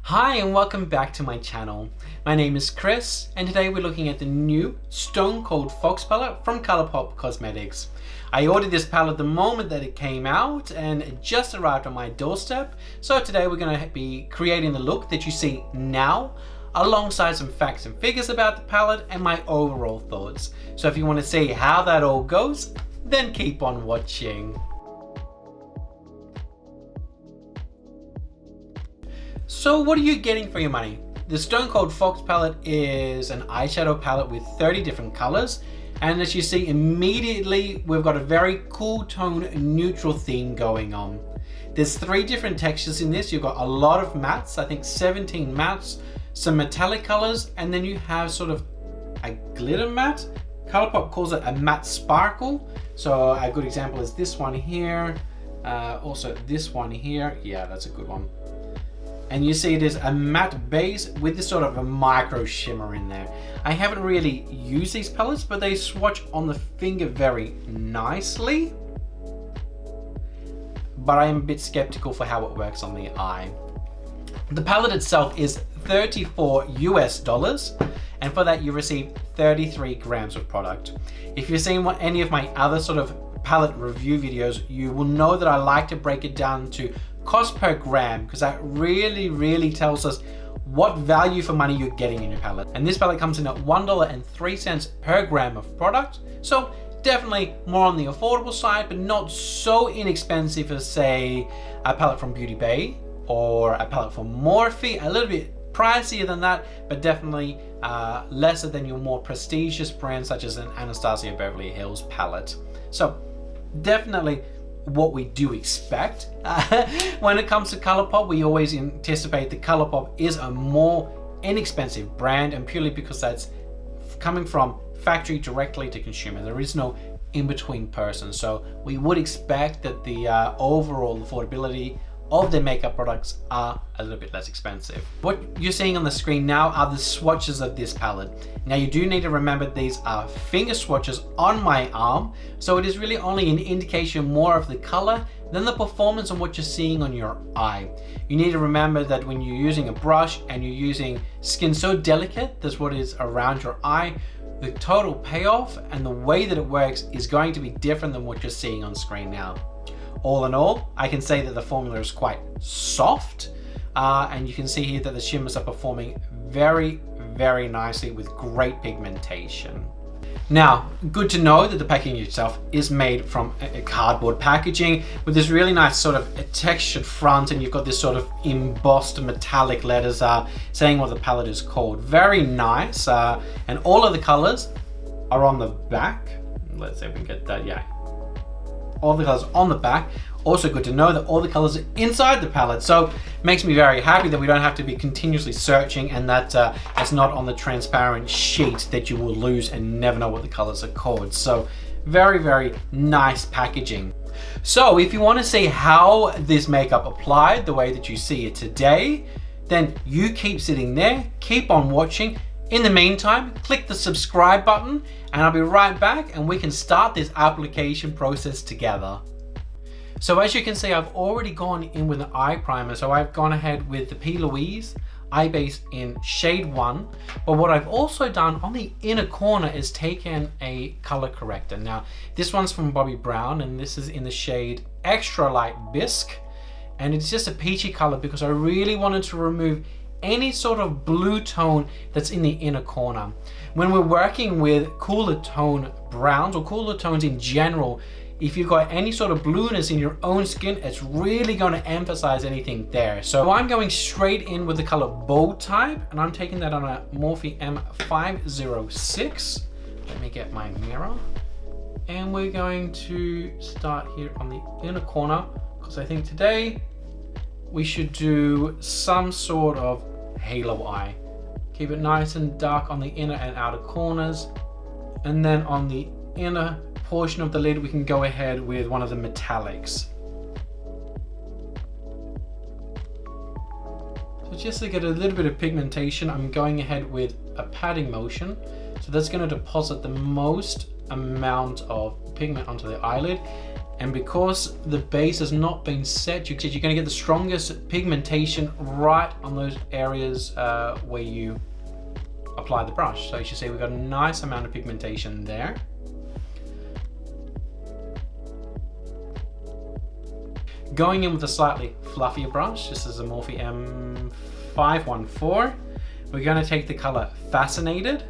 Hi and welcome back to my channel. My name is Chris and today we're looking at the new Stone Cold Fox palette from Colourpop Cosmetics. I ordered this palette the moment that it came out and it just arrived on my doorstep. So today we're going to be creating the look that you see now alongside some facts and figures about the palette and my overall thoughts. So if you want to see how that all goes, then keep on watching. So what are you getting for your money? The Stone Cold Fox palette is an eyeshadow palette with 30 different colors. And as you see immediately, we've got a very cool tone neutral theme going on. There's 3 different textures in this. You've got a lot of mattes, I think 17 mattes, some metallic colors, and then you have sort of a glitter matte. Colourpop calls it a matte sparkle. So a good example is this one here. Also this one here. Yeah, that's a good one. And you see it is a matte base with this sort of a micro shimmer in there. I haven't really used these palettes, but they swatch on the finger very nicely. But I am a bit skeptical for how it works on the eye. The palette itself is $34 US, and for that you receive 33 grams of product. If you've seen any of my other sort of palette review videos, you will know that I like to break it down to cost per gram, because that really tells us what value for money you're getting in your palette. And this palette comes in at $1.03 per gram of product. So definitely more on the affordable side, but not so inexpensive as say a palette from Beauty Bay or a palette from Morphe. A little bit pricier than that, but definitely lesser than your more prestigious brands such as an Anastasia Beverly Hills palette. So definitely what we do expect. When it comes to Colourpop, we always anticipate that Colourpop is a more inexpensive brand, and purely because that's coming from factory directly to consumer. There is no in-between person, so we would expect that the overall affordability of their makeup products are a little bit less expensive. What you're seeing on the screen now are the swatches of this palette. Now you do need to remember these are finger swatches on my arm, so it is really only an indication more of the color than the performance on what you're seeing on your eye. You need to remember that when you're using a brush and you're using skin so delicate, that's what is around your eye, the total payoff and the way that it works is going to be different than what you're seeing on screen now. All in all, I can say that the formula is quite soft, and you can see here that the shimmers are performing very nicely with great pigmentation. Now, good to know that the packaging itself is made from a cardboard packaging with this really nice sort of a textured front, and you've got this sort of embossed metallic letters saying what the palette is called. Very nice, and all of the colors are on the back. Let's see if we can get that, yeah. All the colors on the back. Also good to know that all the colors are inside the palette, so it makes me very happy that we don't have to be continuously searching, and that it's not on the transparent sheet that you will lose and never know what the colors are called. So very nice packaging. So if you want to see how this makeup applied the way that you see it today, then you keep sitting there, keep on watching. In the meantime, click the subscribe button and I'll be right back and we can start this application process together. So as you can see, I've already gone in with an eye primer. So I've gone ahead with the P. Louise Eye Base in shade 1. But what I've also done on the inner corner is taken a color corrector. Now, this one's from Bobbi Brown and this is in the shade Extra Light Bisque. And it's just a peachy color because I really wanted to remove any sort of blue tone that's in the inner corner. When we're working with cooler tone browns or cooler tones in general, if you've got any sort of blueness in your own skin, it's really going to emphasize anything there. So I'm going straight in with the color Bold Type, and I'm taking that on a Morphe M506. Let me get my mirror. And we're going to start here on the inner corner, because I think today we should do some sort of halo eye. Keep it nice and dark on the inner and outer corners, and then on the inner portion of the lid we can go ahead with one of the metallics. So just to get a little bit of pigmentation, I'm going ahead with a patting motion. So that's going to deposit the most amount of pigment onto the eyelid. And because the base has not been set, you're going to get the strongest pigmentation right on those areas where you apply the brush. So you should see we've got a nice amount of pigmentation there. Going in with a slightly fluffier brush, this is a Morphe M514. We're going to take the color Fascinated,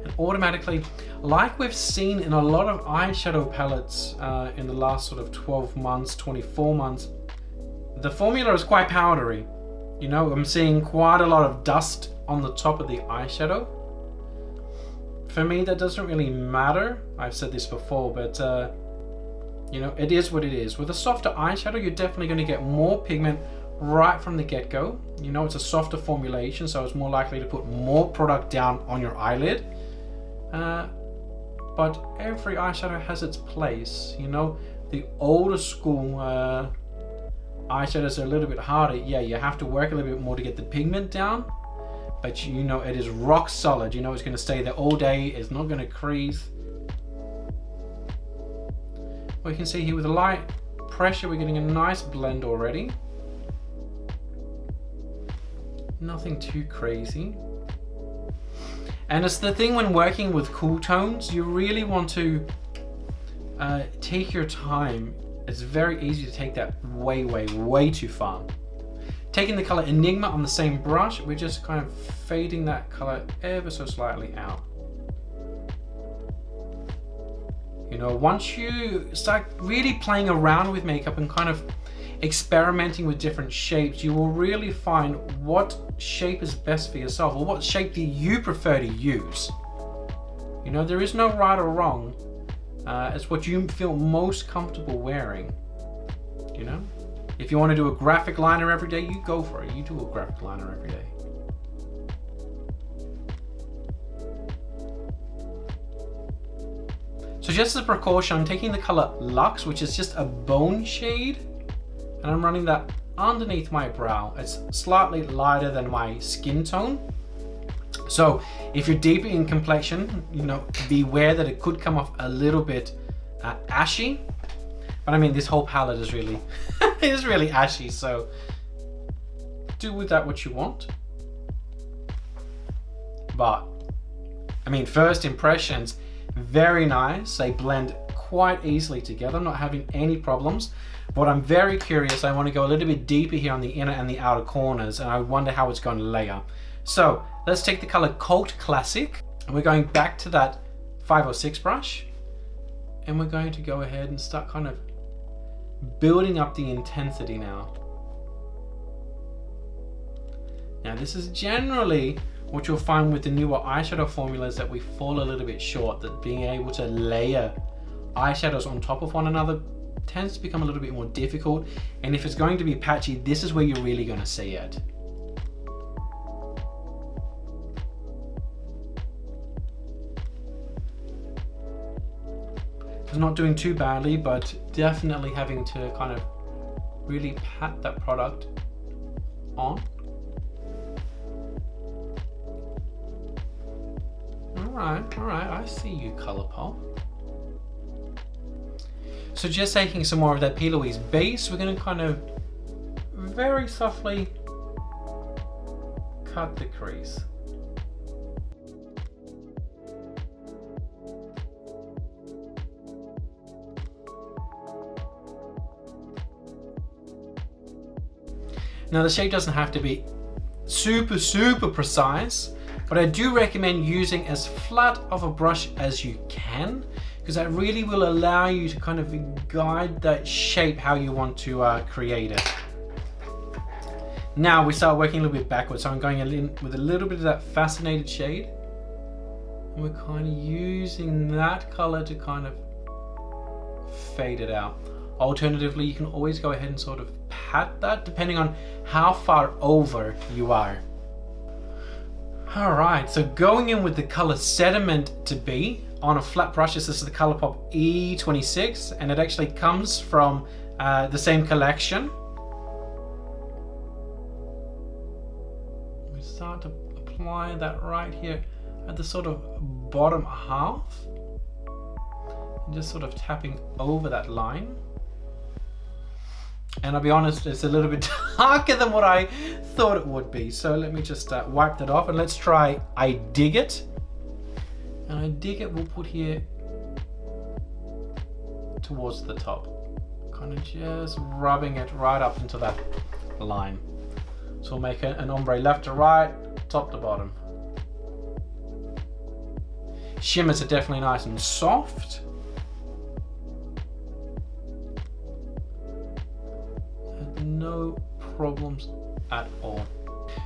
and automatically, like we've seen in a lot of eyeshadow palettes in the last sort of 12 months, 24 months, the formula is quite powdery. You know, I'm seeing quite a lot of dust on the top of the eyeshadow. For me, that doesn't really matter. I've said this before, but you know, it is what it is. With a softer eyeshadow, you're definitely going to get more pigment right from the get-go. You know, it's a softer formulation, so it's more likely to put more product down on your eyelid. But every eyeshadow has its place. You know, the older school eyeshadows are a little bit harder. Yeah, you have to work a little bit more to get the pigment down, but you know, it is rock solid. You know, it's going to stay there all day. It's not going to crease. Well, you can see here with the light pressure, we're getting a nice blend already. Nothing too crazy. And it's the thing when working with cool tones, you really want to take your time. It's very easy to take that way too far. Taking the color Enigma on the same brush, we're just kind of fading that color ever so slightly out. You know, once you start really playing around with makeup and kind of experimenting with different shapes, you will really find what shape is best for yourself, or what shape do you prefer to use. You know, there is no right or wrong. It's what you feel most comfortable wearing. You know, if you want to do a graphic liner every day, you go for it. You do a graphic liner every day. So just as a precaution, I'm taking the color Luxe, which is just a bone shade, and I'm running that underneath my brow. It's slightly lighter than my skin tone. So if you're deeper in complexion, you know, beware that it could come off a little bit ashy. But I mean, this whole palette is really, is really ashy. So do with that what you want. But I mean, first impressions, very nice. They blend quite easily together. I'm not having any problems. But I'm very curious. I want to go a little bit deeper here on the inner and the outer corners, and I wonder how it's going to layer. So let's take the color Cult Classic, and we're going back to that 506 brush, and we're going to go ahead and start kind of building up the intensity now. Now this is generally what you'll find with the newer eyeshadow formulas, that we fall a little bit short, that being able to layer eyeshadows on top of one another tends to become a little bit more difficult. And if it's going to be patchy, this is where you're really going to see it. It's not doing too badly, but definitely having to kind of really pat that product on. All right, I see you, Colourpop. So just taking some more of that P. Louise base, we're going to kind of very softly cut the crease. Now the shape doesn't have to be super precise, but I do recommend using as flat of a brush as you can, because that really will allow you to kind of guide that shape how you want to create it. Now we start working a little bit backwards, so I'm going in with a little bit of that Fascinated shade, and we're kind of using that color to kind of fade it out. Alternatively, you can always go ahead and sort of pat that depending on how far over you are. All right, so going in with the color Sediment to Be on a flat brush. This is the Colourpop E26, and it actually comes from the same collection. We start to apply that right here at the sort of bottom half, and just sort of tapping over that line. And I'll be honest, it's a little bit darker than what I thought it would be. So let me just wipe that off and let's try I Dig It. And I Dig It we'll put here towards the top. Kind of just rubbing it right up into that line. So we'll make an ombre left to right, top to bottom. Shimmers are definitely nice and soft. No problems at all.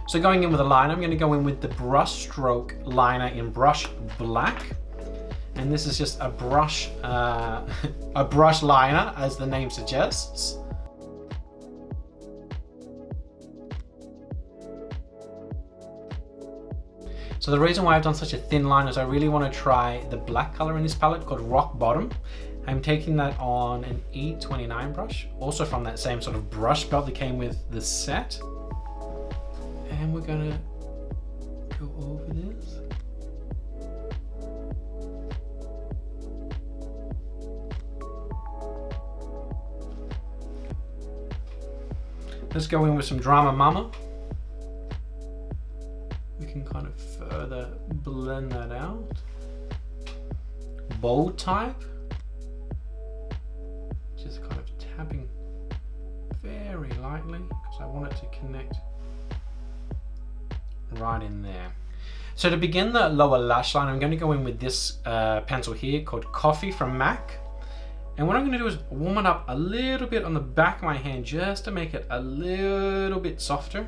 So going in with a liner, I'm going to go in with the brush stroke liner in Brush Black. And this is just a brush liner, as the name suggests. So the reason why I've done such a thin line is I really want to try the black color in this palette called Rock Bottom. I'm taking that on an E29 brush, also from that same sort of brush belt that came with the set. And we're gonna go over this. Let's go in with some Drama Mama. We can kind of further blend that out. Bold Type. Just kind of tapping very lightly because I want it to connect right in there. So to begin the lower lash line, I'm going to go in with this pencil here called Coffee from MAC. And what I'm going to do is warm it up a little bit on the back of my hand just to make it a little bit softer.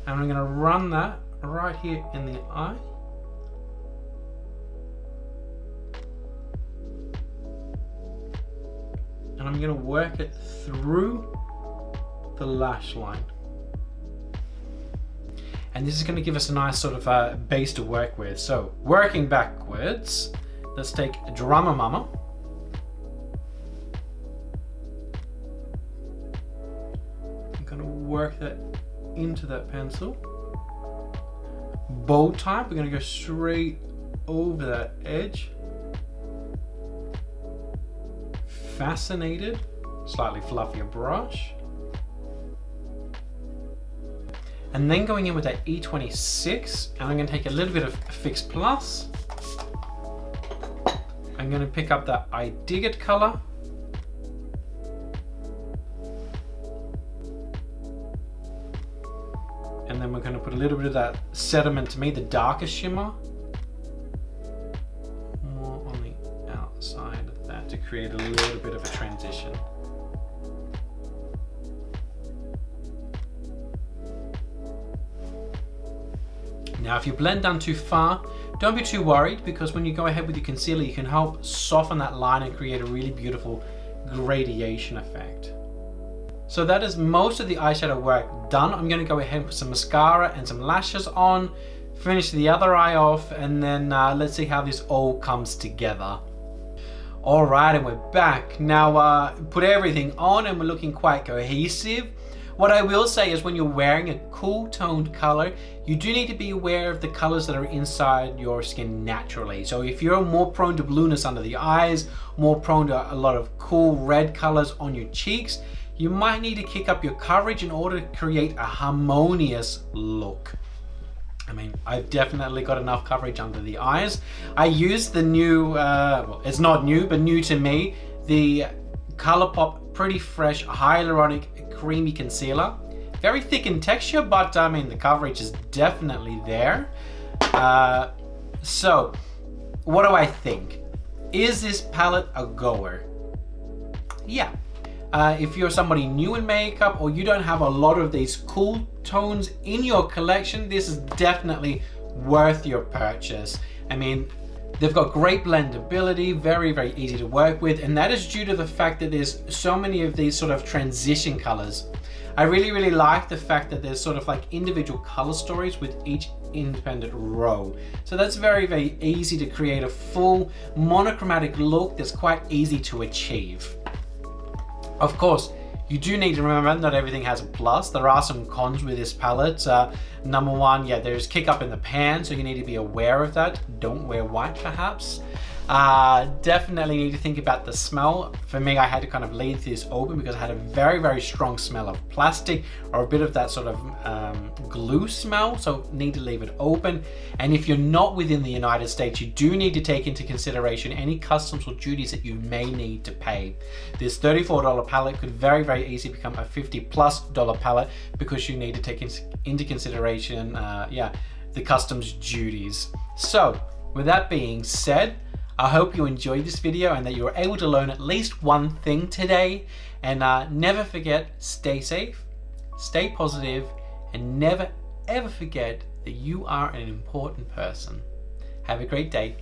And I'm going to run that right here in the eye. And I'm going to work it through the lash line. And this is going to give us a nice sort of base to work with. So working backwards, let's take Drama Mama. I'm going to work that into that pencil. Bold Type, we're going to go straight over that edge. Fascinated, slightly fluffier brush. And then going in with that E26, and I'm going to take a little bit of Fix Plus. I'm going to pick up that I Dig It color. And then we're going to put a little bit of that Sediment, to me, the darker shimmer. More on the outside of that to create a little bit of a transition. Now, if you blend down too far, don't be too worried, because when you go ahead with your concealer, you can help soften that line and create a really beautiful gradation effect. So that is most of the eyeshadow work done. I'm going to go ahead and put some mascara and some lashes on, finish the other eye off, and then let's see how this all comes together. All right, and we're back. Now put everything on and we're looking quite cohesive. What I will say is when you're wearing a cool toned color, you do need to be aware of the colors that are inside your skin naturally. So if you're more prone to blueness under the eyes, more prone to a lot of cool red colors on your cheeks, you might need to kick up your coverage in order to create a harmonious look. I mean, I've definitely got enough coverage under the eyes. I use the new, well, it's not new, but new to me, the Colourpop Pretty Fresh Hyaluronic Creamy Concealer. Very thick in texture, but I mean, the coverage is definitely there. So, what do I think? Is this palette a goer? Yeah. If you're somebody new in makeup or you don't have a lot of these cool tones in your collection, this is definitely worth your purchase. I mean, they've got great blendability, very, very easy to work with, and that is due to the fact that there's so many of these sort of transition colors. I really, really like the fact that there's sort of like individual color stories with each independent row. So that's very, very easy to create a full monochromatic look that's quite easy to achieve. Of course, you do need to remember not everything has a plus. There are some cons with this palette. Number one, yeah, there's kick up in the pan, so you need to be aware of that. Don't wear white, perhaps. Definitely need to think about the smell. For me, I had to kind of leave this open because it had a very, very strong smell of plastic or a bit of that sort of glue smell, so need to leave it open. And if you're not within the United States, you do need to take into consideration any customs or duties that you may need to pay. This $34 palette could very, very easily become a $50+ palette because you need to take into consideration the customs duties. So with that being said, I hope you enjoyed this video and that you were able to learn at least one thing today. And never forget, stay safe, stay positive, and never ever forget that you are an important person. Have a great day.